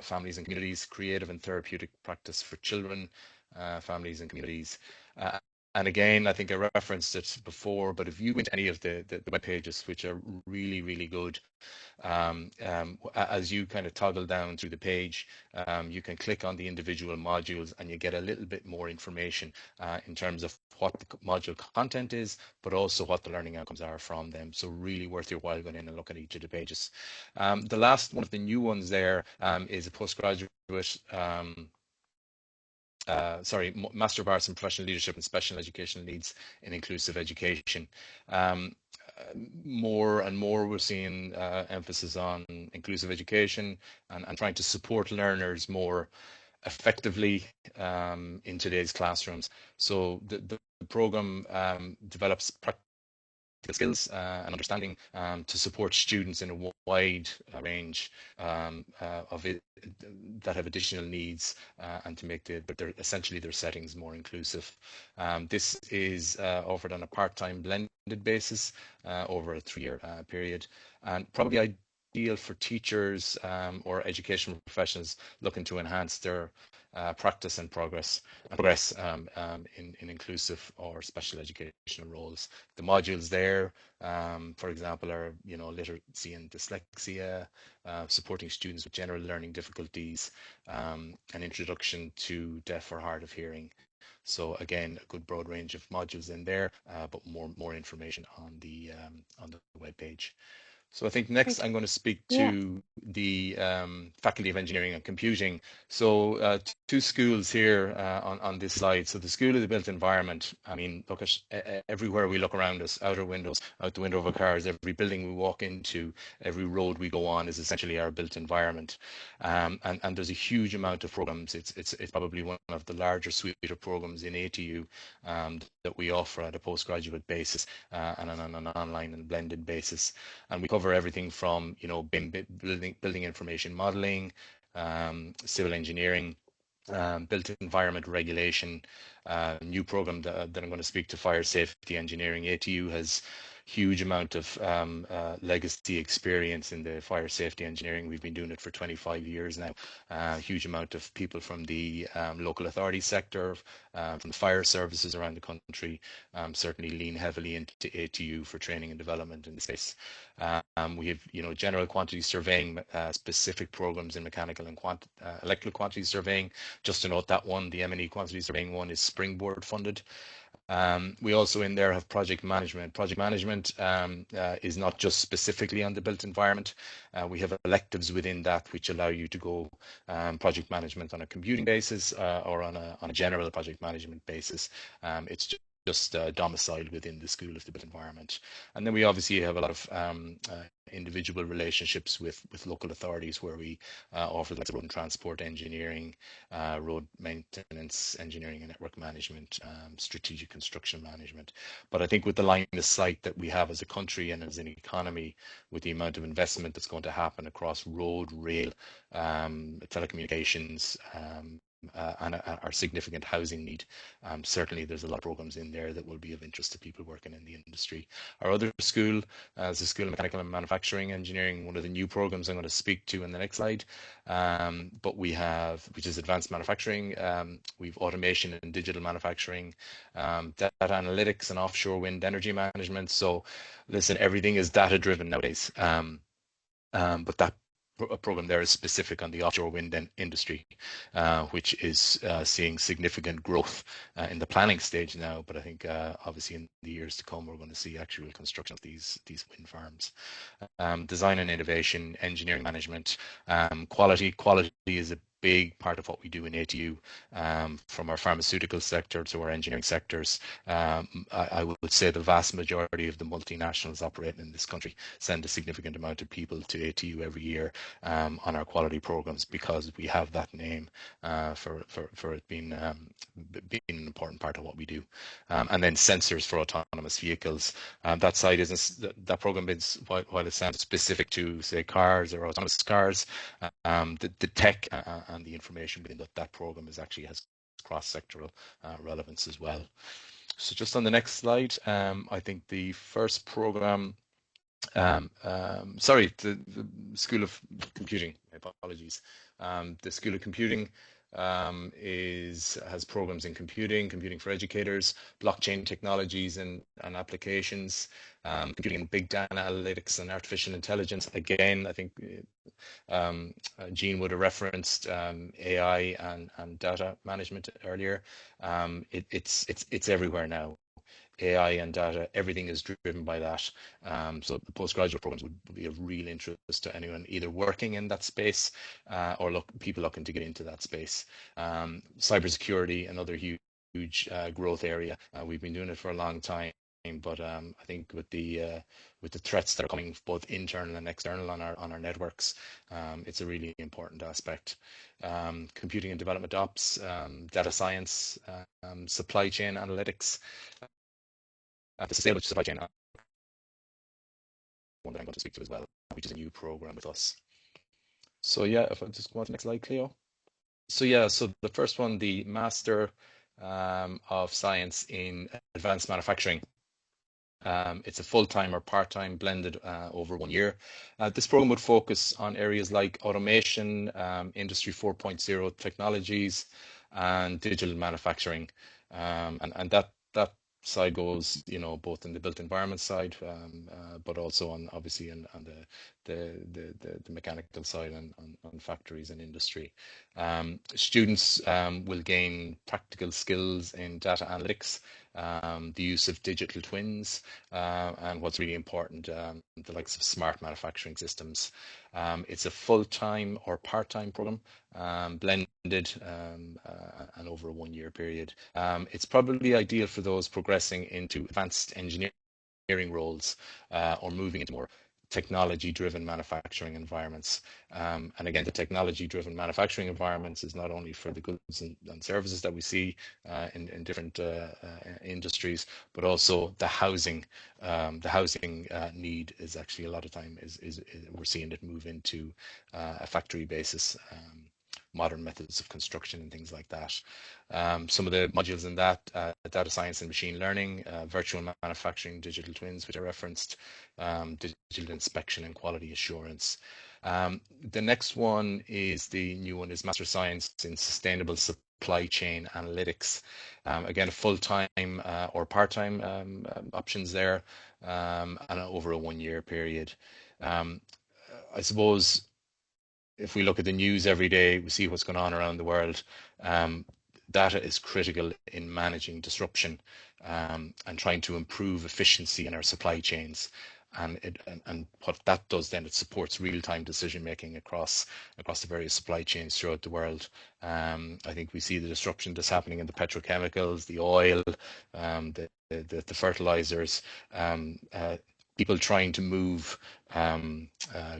families and communities, creative and therapeutic practice for children, families and communities. And again, I think I referenced it before, but if you go into any of the web pages, which are really, really good, as you kind of toggle down through the page, you can click on the individual modules and you get a little bit more information in terms of what the module content is, but also what the learning outcomes are from them. So really worth your while going in and looking at each of the pages. The last one of the new ones there is a postgraduate Master of Arts in Professional Leadership and Special Educational Needs in Inclusive Education. More and more we're seeing emphasis on inclusive education and trying to support learners more effectively in today's classrooms. So the program develops practical skills and understanding to support students in a wide range of it that have additional needs and to make essentially their settings more inclusive. This is offered on a part-time blended basis over a 3-year period, and probably ideal for teachers or educational professionals looking to enhance their practice and progress in inclusive or special educational roles. The modules there, for example, are literacy and dyslexia, supporting students with general learning difficulties, an introduction to deaf or hard of hearing. So again, a good broad range of modules in there, but more information on the web page. So I think next Great. I'm going to speak Yeah. to the Faculty of Engineering and Computing. So two schools here on this slide. So the School of the Built Environment, I mean, look at everywhere we look around us, outer windows, out the window of our cars, every building we walk into, every road we go on is essentially our built environment. And there's a huge amount of programs. It's probably one of the larger suite of programs in ATU that we offer at a postgraduate basis and on an online and blended basis. And we cover everything from, you know, building information modeling, civil engineering, built environment regulation, new program that I'm going to speak to, fire safety engineering. ATU has huge amount of legacy experience in the fire safety engineering. We've been doing it for 25 years now. Huge amount of people from the local authority sector, from the fire services around the country, certainly lean heavily into ATU for training and development in the space. We have, you know, general quantity surveying, specific programs in mechanical and electrical quantity surveying. Just to note that one, the M&E quantity surveying one is Springboard funded. We also in there have project management. Project management is not just specifically on the built environment. We have electives within that which allow you to go project management on a computing basis or on a general project management basis. It's just domiciled within the School of the Built Environment. And then we obviously have a lot of individual relationships with local authorities where we offer like road and transport engineering, road maintenance engineering and network management, strategic construction management. But I think with the line of sight that we have as a country and as an economy, with the amount of investment that's going to happen across road, rail, telecommunications, and our significant housing need. Certainly there's a lot of programs in there that will be of interest to people working in the industry. Our other school is the School of Mechanical and Manufacturing Engineering, one of the new programs I'm going to speak to in the next slide. But we have, which is advanced manufacturing, we've automation and digital manufacturing, data analytics and offshore wind energy management. So listen, everything is data driven nowadays. But that program there is specific on the offshore wind industry, which is seeing significant growth in the planning stage now. But I think obviously in the years to come, we're going to see actual construction of these wind farms. Design and innovation, engineering management, quality. Quality is a big part of what we do in ATU, from our pharmaceutical sector to our engineering sectors. I would say the vast majority of the multinationals operating in this country send a significant amount of people to ATU every year on our quality programs because we have that name for it being an important part of what we do. And then sensors for autonomous vehicles. That side isn't, that program is, while it sounds specific to say cars or autonomous cars, the tech and the information within that program has cross-sectoral relevance as well. So just on the next slide, I think the first program, sorry, the School of Computing, apologies. The School of Computing has programs in computing for educators, blockchain technologies and applications, computing and big data analytics and artificial intelligence. Again, I think Jean would have referenced AI and data management earlier. It's everywhere now. AI and data, everything is driven by that. So the postgraduate programs would be of real interest to anyone either working in that space or people looking to get into that space. Cybersecurity, another huge growth area. We've been doing it for a long time, but I think with the threats that are coming both internal and external on our networks, it's a really important aspect. Computing and development ops, data science, supply chain analytics, the sustainable supply chain, one that I'm going to speak to as well, which is a new program with us. So yeah, if I just go on to the next slide, Cleo. So yeah, so the first one, the Master of Science in Advanced Manufacturing. It's a full-time or part-time blended over 1 year. This program would focus on areas like automation, Industry 4.0 technologies, and digital manufacturing. And that side goes, you know, both in the built environment side, but also on obviously on the mechanical side and on factories and industry. Students will gain practical skills in data analytics, the use of digital twins, and what's really important, the likes of smart manufacturing systems. It's a full-time or part-time program, blended, and over a 1-year period. It's probably ideal for those progressing into advanced engineering roles, or moving into more technology-driven manufacturing environments. And again, the technology-driven manufacturing environments is not only for the goods and services that we see in different industries, but also the housing. The housing need is actually a lot of time is we're seeing it move into a factory basis. Modern methods of construction and things like that. Some of the modules in that, data science and machine learning, virtual manufacturing, digital twins, which I referenced, digital inspection and quality assurance. The next one is the new one is Master Science in Sustainable Supply Chain Analytics. Again, a full-time or part-time options there, and over a 1-year period. I suppose if we look at the news every day, we see what's going on around the world. Data is critical in managing disruption, and trying to improve efficiency in our supply chains. And what that does then, it supports real-time decision making across the various supply chains throughout the world. I think we see the disruption that's happening in the petrochemicals, the oil, the fertilizers, people trying to move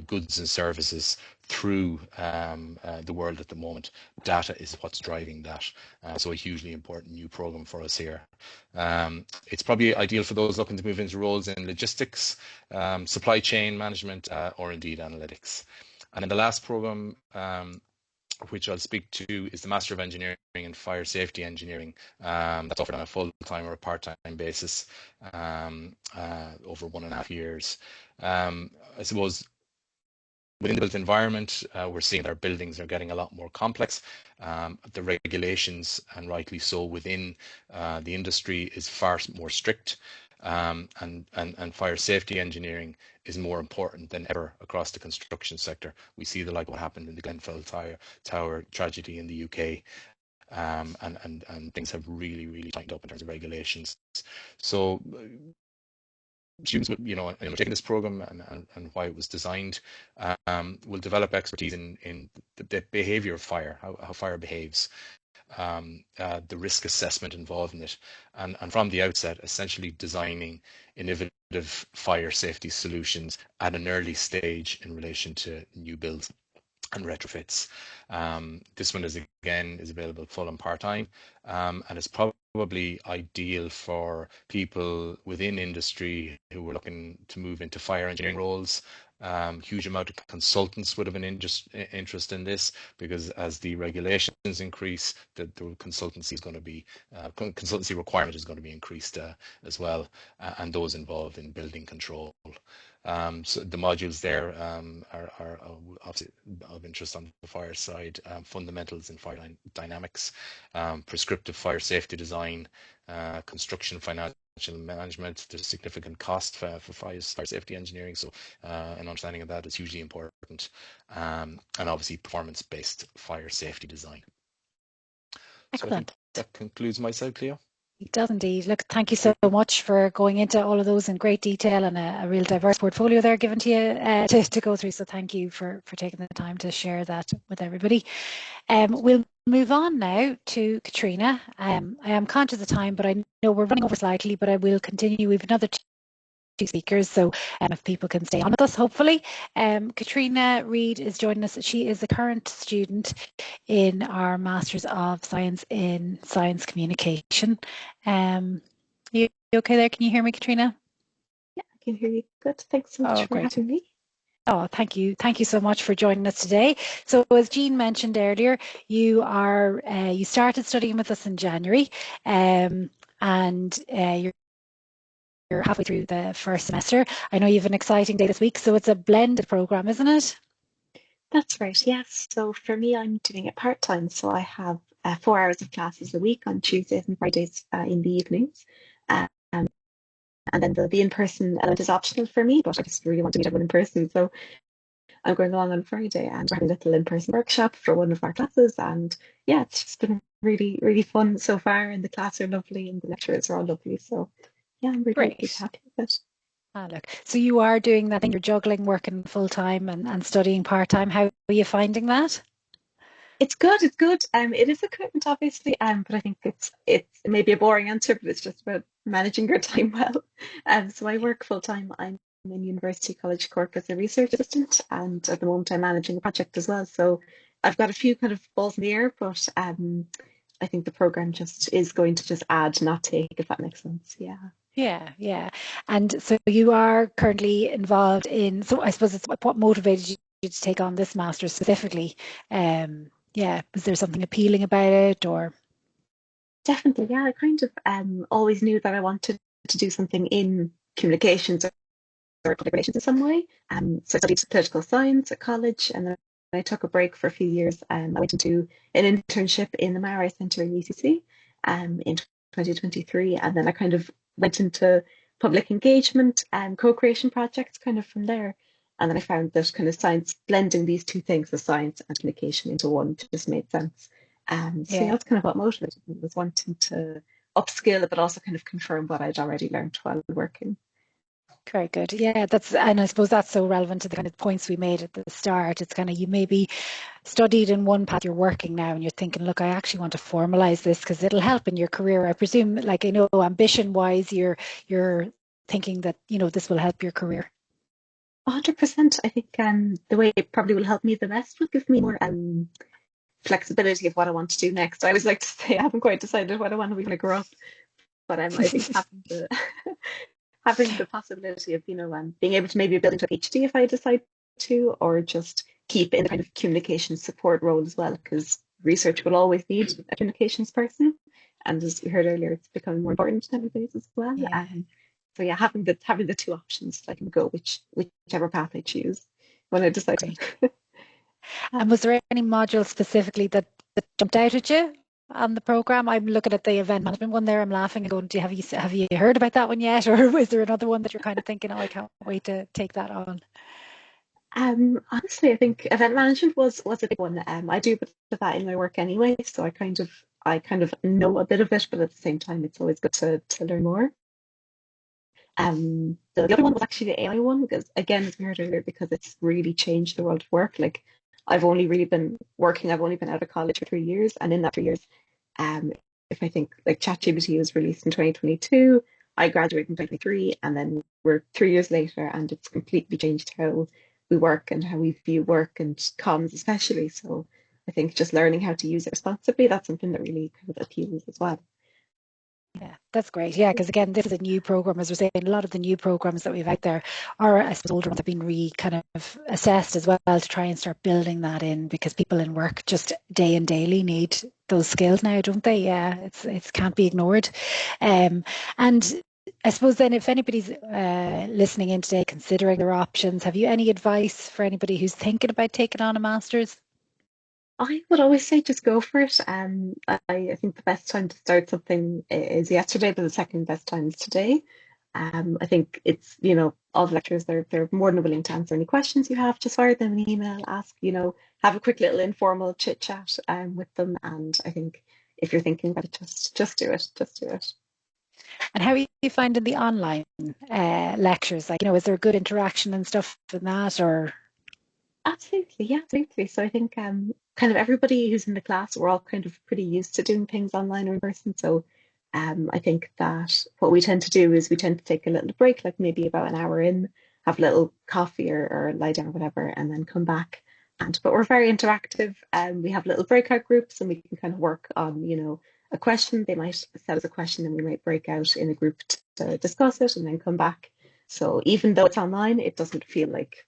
goods and services through the world at the moment. Data is what's driving that. So a hugely important new program for us here. It's probably ideal for those looking to move into roles in logistics, supply chain management, or indeed analytics. And then the last program, which I'll speak to, is the Master of Engineering in Fire Safety Engineering. That's offered on a full-time or a part-time basis, over 1.5 years. I suppose within the built environment, we're seeing that our buildings are getting a lot more complex. The regulations, and rightly so, within the industry is far more strict. And fire safety engineering is more important than ever across the construction sector. We see the like what happened in the Grenfell Tower tragedy in the UK, and things have really tightened up in terms of regulations. So students, taking this program and why it was designed, will develop expertise in the behavior of fire, how fire behaves. The risk assessment involved in it, and from the outset, essentially designing innovative fire safety solutions at an early stage in relation to new builds and retrofits. This one is available full and part-time, and it's probably ideal for people within industry who are looking to move into fire engineering roles. Huge amount of consultants would have an interest in this, because as the regulations increase, the consultancy is going to be consultancy requirement is going to be increased as well, and those involved in building control. So the modules there are obviously of interest on the fire side: fundamentals in fire dynamics, prescriptive fire safety design, construction financial management. There's significant cost for fire safety engineering, so an understanding of that is hugely important, and obviously performance-based fire safety design. Excellent. So I think that concludes my side, Cleo. It does indeed. Look, thank you so much for going into all of those in great detail, and a real diverse portfolio there given to you to go through. So thank you for taking the time to share that with everybody. We'll move on now to Katrina. I am conscious of time, but I know we're running over slightly, but I will continue. We have another two speakers, so if people can stay on with us, hopefully. Katrina Reid is joining us. She is a current student in our Masters of Science in Science Communication. You okay there? Can you hear me, Katrina? Yeah, I can hear you. Good. Thanks so much for having me. Oh, thank you. Thank you so much for joining us today. So as Jean mentioned earlier, you started studying with us in January, and you're halfway through the first semester. I know you have an exciting day this week, so it's a blended program, isn't it? That's right, yes. So for me, I'm doing it part-time, so I have 4 hours of classes a week on Tuesdays and Fridays in the evenings. And then the in-person element is optional for me, but I just really want to meet everyone in person. So I'm going along on Friday, and we're having a little in-person workshop for one of our classes, and yeah, it's just been really, really fun so far, and the class are lovely, and the lecturers are all lovely. So yeah, I'm really, really Great. happy with it. Ah, look, so you are doing that thing, you're juggling working full time and studying part time. How are you finding that? It's good. It's good. It is a commitment, obviously. But I think it's maybe a boring answer, but it's just about managing your time well. So I work full time. I'm in University College Cork as a research assistant, and at the moment I'm managing a project as well. So I've got a few kind of balls in the air, but I think the program just is going to just add, not take, if that makes sense. Yeah. Yeah, yeah. And so you are currently involved in, so I suppose it's what motivated you to take on this master specifically? Yeah, was there something appealing about it or? Definitely, yeah. I kind of always knew that I wanted to do something in communications or public relations in some way. So I studied political science at college, and then I took a break for a few years. I went into an internship in the Marai Centre in UCC in 2023, and then I kind of went into public engagement and co-creation projects kind of from there. And then I found that kind of science, blending these two things, the science and communication into one, just made sense. So yeah, Yeah. that's kind of what motivated me, was wanting to upskill, but also kind of confirm what I'd already learned while working. Very good. Yeah, and I suppose that's so relevant to the kind of points we made at the start. It's kind of you maybe studied in one path, you're working now, and you're thinking, look, I actually want to formalize this because it'll help in your career. I presume, like I know, ambition wise, you're thinking that this will help your career. 100%. I think the way it probably will help me the best will give me more flexibility of what I want to do next. I always like to say I haven't quite decided what I want to be when I grow up, but I think having the having the possibility of being able to maybe build into a PhD if I decide to, or just keep in the kind of communication support role as well, because research will always need a communications person, and as we heard earlier, it's becoming more important nowadays as well. Yeah, So yeah, having the two options, I can go whichever path I choose when I decide to. great. And was there any module specifically that jumped out at you on the program? I'm looking at the event management one there. I'm laughing and going, have you heard about that one yet? Or is there another one that you're kind of thinking, oh, I can't wait to take that on? Honestly, I think event management was a big one. I do a bit of that in my work anyway, so I kind of know a bit of it, but at the same time, it's always good to learn more. The other one was actually the AI one, because again, as we heard earlier, because it's really changed the world of work. Like I've only really been working, I've only been out of college for 3 years, and in that 3 years, um, if I think like ChatGPT was released in 2022, I graduated in 2023, and then we're 3 years later, and it's completely changed how we work and how we view work and comms especially. So I think just learning how to use it responsibly, that's something that really kind of appeals as well. Yeah, that's great. Yeah, because again, this is a new program, as we're saying, a lot of the new programs that we've out there are, I suppose, older ones have been kind of assessed as well to try and start building that in, because people in work just day and daily need those skills now, don't they? Yeah, it's can't be ignored. And I suppose then, if anybody's listening in today, considering their options, have you any advice for anybody who's thinking about taking on a master's? I would always say just go for it. I think the best time to start something is yesterday, but the second best time is today. I think it's, all the lecturers, they're more than willing to answer any questions you have. Just fire them an email, ask, have a quick little informal chit chat with them. And I think if you're thinking about it, just do it. Just do it. And how are you finding the online lectures? Like, is there good interaction and stuff in that, or? Absolutely, yeah, absolutely. So I think kind of everybody who's in the class, we're all kind of pretty used to doing things online or in person. So I think that what we tend to do is we tend to take a little break, like maybe about an hour in, have a little coffee or lie down or whatever, and then come back. But we're very interactive. We have little breakout groups, and we can kind of work on, a question. They might set us a question, and we might break out in a group to discuss it, and then come back. So even though it's online, it doesn't feel like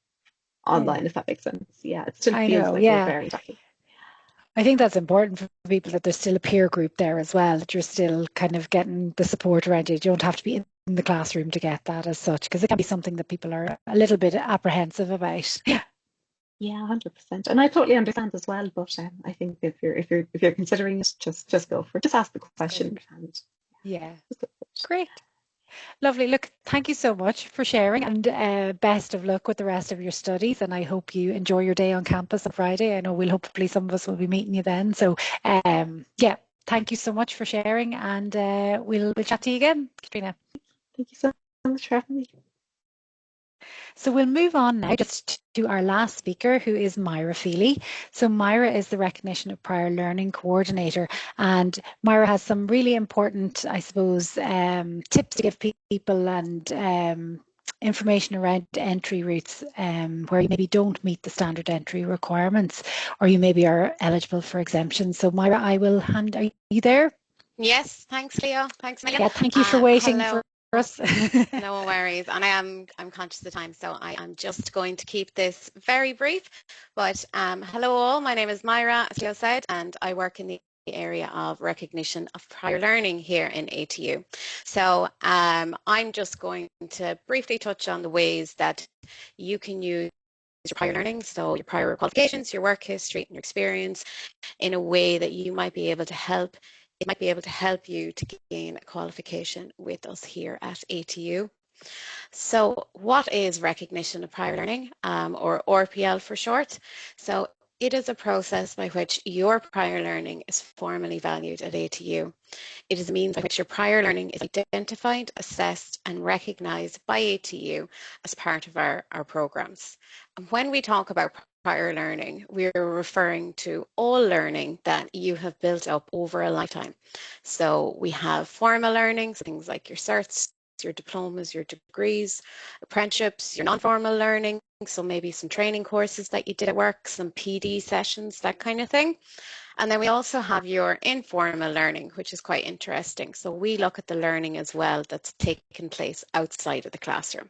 Yeah, online, if that makes sense. Yeah, it still I feels know. like we're Yeah, very interactive. I think that's important for people that there's still a peer group there as well, that you're still kind of getting the support around you. You don't have to be in the classroom to get that as such, because it can be something that people are a little bit apprehensive about. Yeah. Yeah, 100%. And I totally understand as well, but I think if you're considering it, just go for it. Just ask the Just go question for it. and Yeah. just go for it. Great. Lovely. Look, thank you so much for sharing, and best of luck with the rest of your studies. And I hope you enjoy your day on campus on Friday. I know hopefully some of us will be meeting you then. So yeah, thank you so much for sharing, and we'll chat to you again, Katrina. Thank you so much for having me. So we'll move on now just to our last speaker, who is Myra Feely. So Myra is the Recognition of Prior Learning Coordinator, and Myra has some really important, I suppose, tips to give people, and information around entry routes where you maybe don't meet the standard entry requirements, or you maybe are eligible for exemptions. So Myra, I will hand, are you there? Yes, thanks Leo, thanks Megan. Yeah, thank you for waiting for us. No worries, and I'm conscious of time, so I'm just going to keep this very brief. But hello all, my name is Myra, as Leo said, and I work in the area of recognition of prior learning here in ATU. So I'm just going to briefly touch on the ways that you can use your prior learning, so your prior qualifications, your work history, and your experience, in a way that you might be able to help. It might be able to help you to gain a qualification with us here at ATU. So what is recognition of prior learning, or RPL for short? So it is a process by which your prior learning is formally valued at ATU. It is a means by which your prior learning is identified, assessed and recognised by ATU as part of our programmes. And when we talk about prior learning, we're referring to all learning that you have built up over a lifetime. So we have formal learning, so things like your certs, your diplomas, your degrees, apprenticeships, your non-formal learning, so maybe some training courses that you did at work, some PD sessions, that kind of thing. And then we also have your informal learning, which is quite interesting. So we look at the learning as well that's taken place outside of the classroom.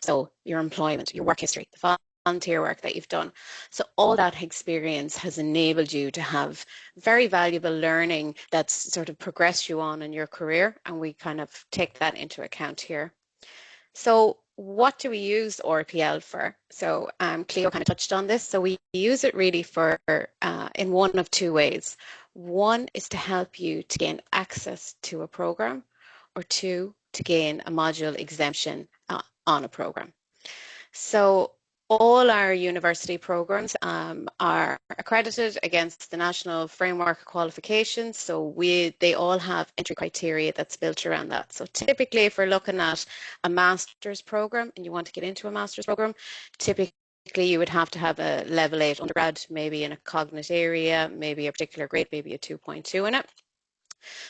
So your employment, your work history, the volunteer work that you've done. So all that experience has enabled you to have very valuable learning that's sort of progressed you on in your career. And we kind of take that into account here. So what do we use RPL for? So Cleo kind of touched on this. So we use it really for in one of two ways. One is to help you to gain access to a program, or two, to gain a module exemption on a program. So all our university programs are accredited against the National Framework Qualifications. So they all have entry criteria that's built around that. So typically, if we're looking at a master's program and you want to get into a master's program, typically you would have to have a level 8 undergrad, maybe in a cognate area, maybe a particular grade, maybe a 2.2 in it.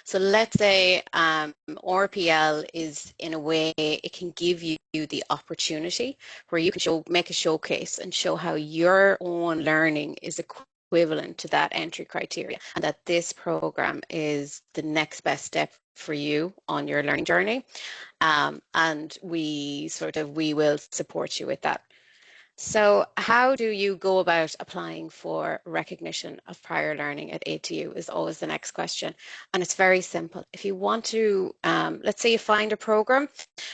So let's say RPL is, in a way, it can give you the opportunity where you can make a showcase and show how your own learning is equivalent to that entry criteria, and that this program is the next best step for you on your learning journey. And we will support you with that. So how do you go about applying for recognition of prior learning at ATU is always the next question. And it's very simple. If you want to, let's say you find a program,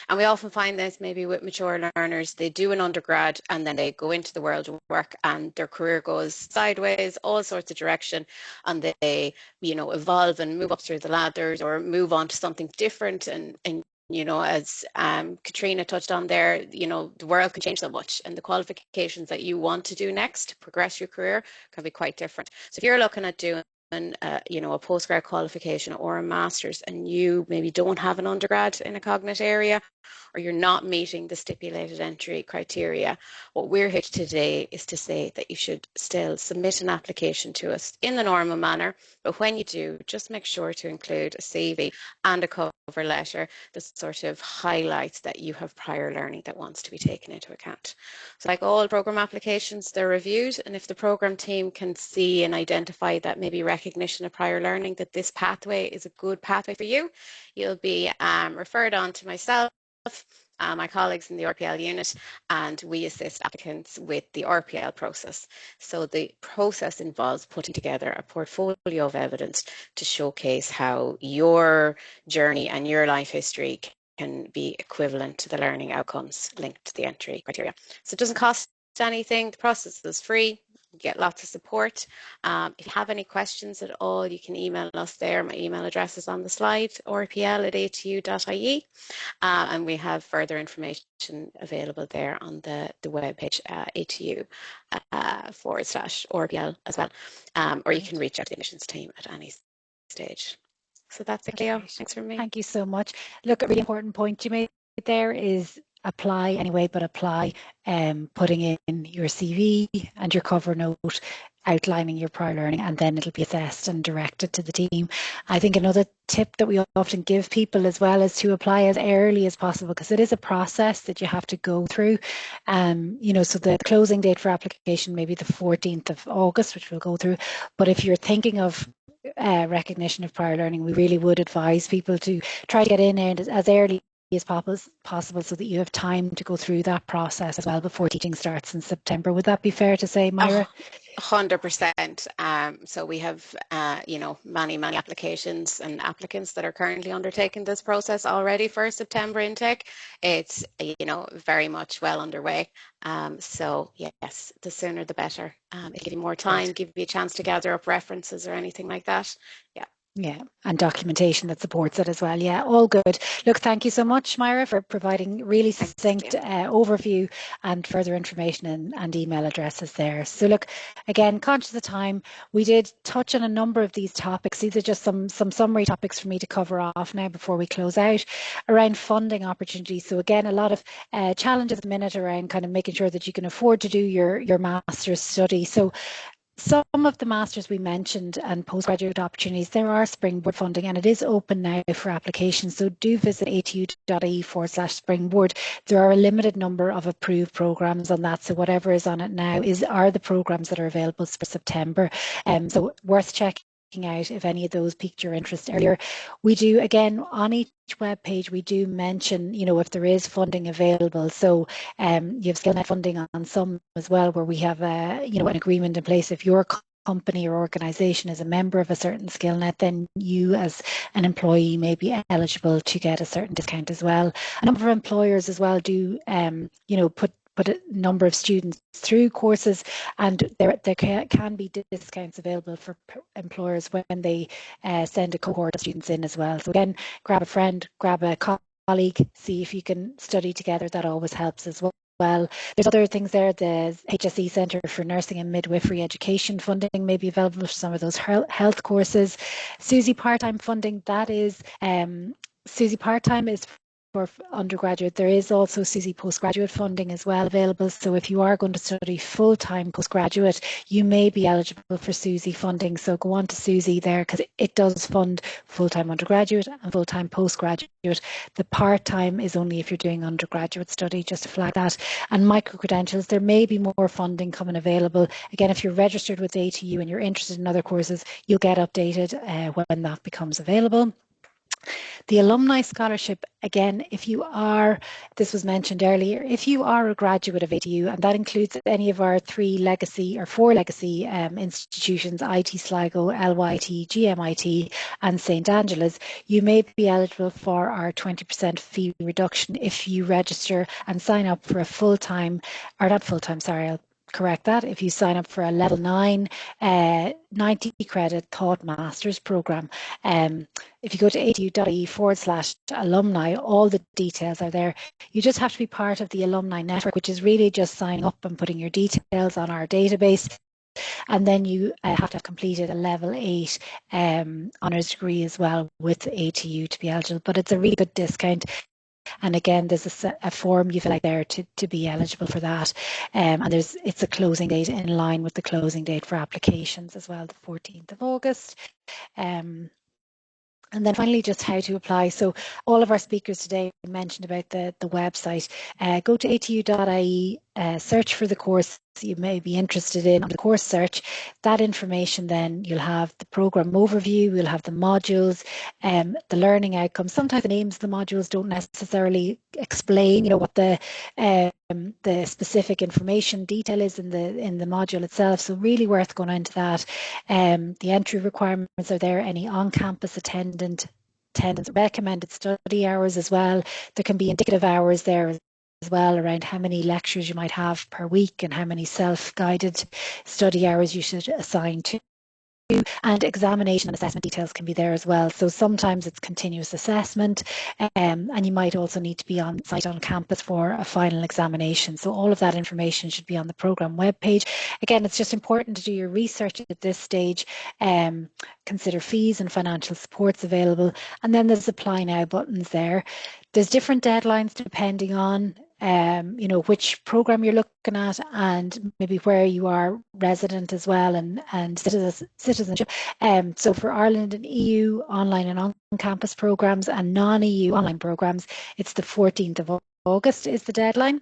and we often find this maybe with mature learners, they do an undergrad and then they go into the world of work and their career goes sideways, all sorts of direction, and they, evolve and move up through the ladders or move on to something different, and as Katrina touched on there, the world can change so much, and the qualifications that you want to do next to progress your career can be quite different. So if you're looking at doing a postgrad qualification or a master's, and you maybe don't have an undergrad in a cognate area, or you're not meeting the stipulated entry criteria, what we're here today is to say that you should still submit an application to us in the normal manner. But when you do, just make sure to include a CV and a cover letter that sort of highlights that you have prior learning that wants to be taken into account. So like all program applications, they're reviewed, and if the program team can see and identify that maybe recognition of prior learning, that this pathway is a good pathway for you, you'll be referred on to myself, my colleagues in the RPL unit, and we assist applicants with the RPL process. So the process involves putting together a portfolio of evidence to showcase how your journey and your life history can be equivalent to the learning outcomes linked to the entry criteria. So it doesn't cost anything. The process is free. get lots of support. If you have any questions at all, you can email us there. My email address is on the slide, rpl@atu.ie. And we have further information available there on the webpage, atu/RPL as well. Or you can reach out to the admissions team at any stage. So that's it, Cleo. Thanks for me. Thank you so much. Look, a really important point you made there is apply anyway, but apply putting in your CV and your cover note, outlining your prior learning, and then it'll be assessed and directed to the team. I think another tip that we often give people as well is to apply as early as possible, because it is a process that you have to go through. You know, so the closing date for application may be the 14th of August, which we'll go through. But if you're thinking of recognition of prior learning, we really would advise people to try to get in there as early as possible, so that you have time to go through that process as well before teaching starts in September. Would that be fair to say, Myra? 100%. So we have, you know, many applications and applicants that are currently undertaking this process already for September intake. It's, you know, very much well underway. So yes, the sooner the better. It'll give you more time, give you a chance to gather up references or anything like that. Yeah. Yeah, and documentation that supports it as well. Yeah, all good. Look, thank you so much, Myra, for providing really succinct overview and further information and email addresses there. So look, again, conscious of time, we did touch on a number of these topics. These are just some summary topics for me to cover off now before we close out around funding opportunities. So again, a lot of challenges at the minute around kind of making sure that you can afford to do your master's study. So some of the masters we mentioned and postgraduate opportunities, there are Springboard funding, and it is open now for applications. So do visit atu.ie/springboard. There are a limited number of approved programs on that. So whatever is on it now are the programs that are available for September. So worth checking out if any of those piqued your interest earlier. We do, again, on each web page, we do mention, you know, if there is funding available. So you have SkillNet funding on some as well, where we have you know, an agreement in place. If your company or organisation is a member of a certain SkillNet, then you as an employee may be eligible to get a certain discount as well. A number of employers as well do, you know, put a number of students through courses, and there can be discounts available for employers when they send a cohort of students in as well. So again, grab a friend, grab a colleague, see if you can study together. That always helps as well. There's other things there. The HSE Centre for Nursing and Midwifery Education funding may be available for some of those health courses. SUSI part-time funding, that is, SUSI part-time is for undergraduate. There is also SUSI postgraduate funding as well available. So if you are going to study full-time postgraduate, you may be eligible for SUSI funding. So go on to SUSI there, because it does fund full-time undergraduate and full-time postgraduate. The part-time is only if you're doing undergraduate study, just to flag that. And micro-credentials, there may be more funding coming available. Again, if you're registered with ATU and you're interested in other courses, you'll get updated when that becomes available. The alumni scholarship, again, if you are, this was mentioned earlier, if you are a graduate of ATU, and that includes any of our four legacy institutions, IT Sligo, LYT, GMIT and St Angela's, you may be eligible for our 20% fee reduction if you register and sign up for a full-time, or not full-time, sorry, I'll correct that, if you sign up for a level 9 90 credit thought masters program. If you go to atu.ie/alumni, all the details are there. You just have to be part of the alumni network, which is really just signing up and putting your details on our database. And then you have to have completed a level 8 honours degree as well with ATU to be eligible. But it's a really good discount. And again, there's a form you fill out there to be eligible for that. And it's a closing date in line with the closing date for applications as well, the 14th of August. And then finally, just how to apply. So all of our speakers today mentioned about the website. Go to atu.ie, search for the course you may be interested in on the course search. That information, then you'll have the programme overview, you'll have the modules, the learning outcomes. Sometimes the names of the modules don't necessarily explain, you know, what the specific information detail is in the module itself. So really worth going into that. The entry requirements are there, any on-campus attendance, recommended study hours as well. There can be indicative hours there well around how many lectures you might have per week and how many self-guided study hours you should assign to. And examination and assessment details can be there as well. So sometimes it's continuous assessment, and you might also need to be on site on campus for a final examination. So all of that information should be on the programme webpage. Again, it's just important to do your research at this stage, consider fees and financial supports available, and then there's apply now buttons there. There's different deadlines depending on you know, which program you're looking at and maybe where you are resident as well, and citizenship. So for Ireland and EU online and on-campus programs and non-EU online programs, it's the 14th of August is the deadline.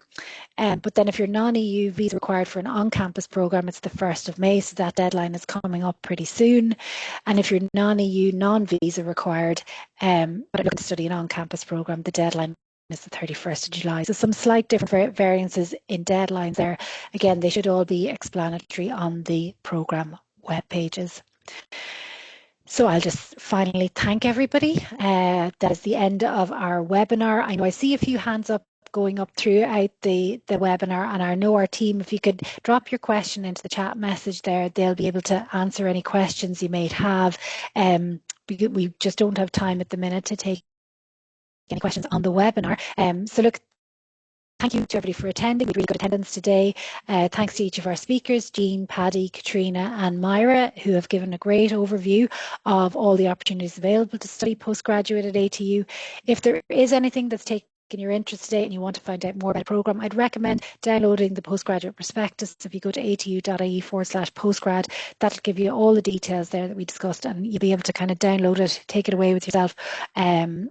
But then if you're non-EU visa required for an on-campus program, it's the 1st of May, so that deadline is coming up pretty soon. And if you're non-EU, non-visa required, but looking to study an on-campus program, the deadline is the 31st of July. So some slight different variances in deadlines there. Again, they should all be explanatory on the programme web pages. So I'll just finally thank everybody. That is the end of our webinar. I know I see a few hands up going up throughout the webinar, and I know our team, if you could drop your question into the chat message there, they'll be able to answer any questions you may have. We just don't have time at the minute to take any questions on the webinar. So look, thank you to everybody for attending. We had really good attendance today. Thanks to each of our speakers, Jean, Paddy, Katrina and Myra, who have given a great overview of all the opportunities available to study postgraduate at ATU. If there is anything that's taken your interest today and you want to find out more about the programme, I'd recommend downloading the postgraduate prospectus. If you go to atu.ie/postgrad, that'll give you all the details there that we discussed, and you'll be able to kind of download it, take it away with yourself, and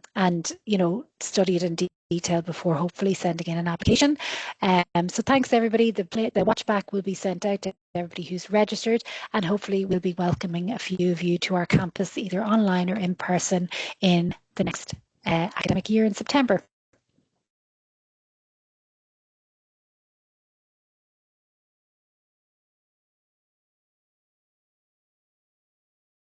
you know, study it in detail before hopefully sending in an application. So thanks everybody. The watch back will be sent out to everybody who's registered, and hopefully we'll be welcoming a few of you to our campus either online or in person in the next academic year in September.